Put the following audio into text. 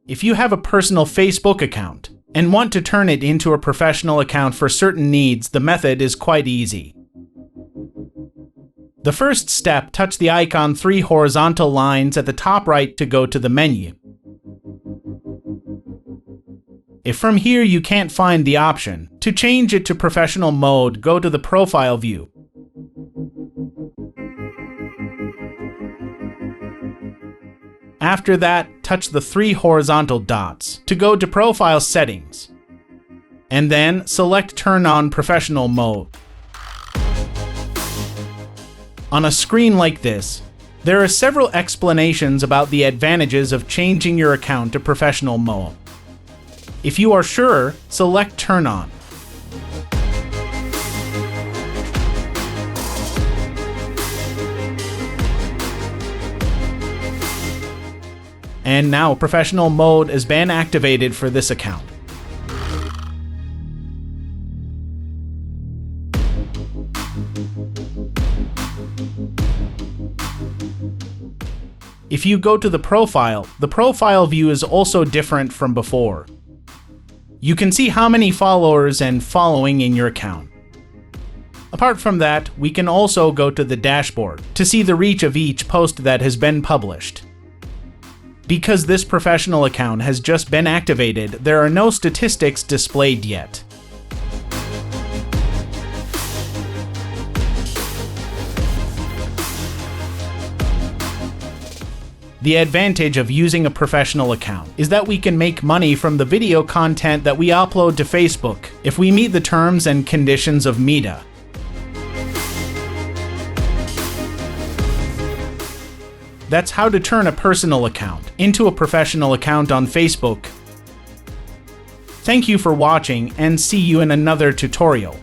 If you have a personal Facebook account and want to turn it into a professional account for certain needs, the method is quite easy. The first step, touch the icon 3 horizontal lines at the top right to go to the menu. If from here you can't find the option, to change it to professional mode, go to the profile view. After that, touch the 3 horizontal dots to go to profile settings, and then select turn on professional mode. On a screen like this, there are several explanations about the advantages of changing your account to professional mode. If you are sure, select turn on. And now professional mode has been activated for this account. If you go to the profile view is also different from before. You can see how many followers and following in your account. Apart from that, we can also go to the dashboard to see the reach of each post that has been published. Because this professional account has just been activated, there are no statistics displayed yet. The advantage of using a professional account is that we can make money from the video content that we upload to Facebook if we meet the terms and conditions of Meta. That's how to turn a personal account into a professional account on Facebook. Thank you for watching and see you in another tutorial.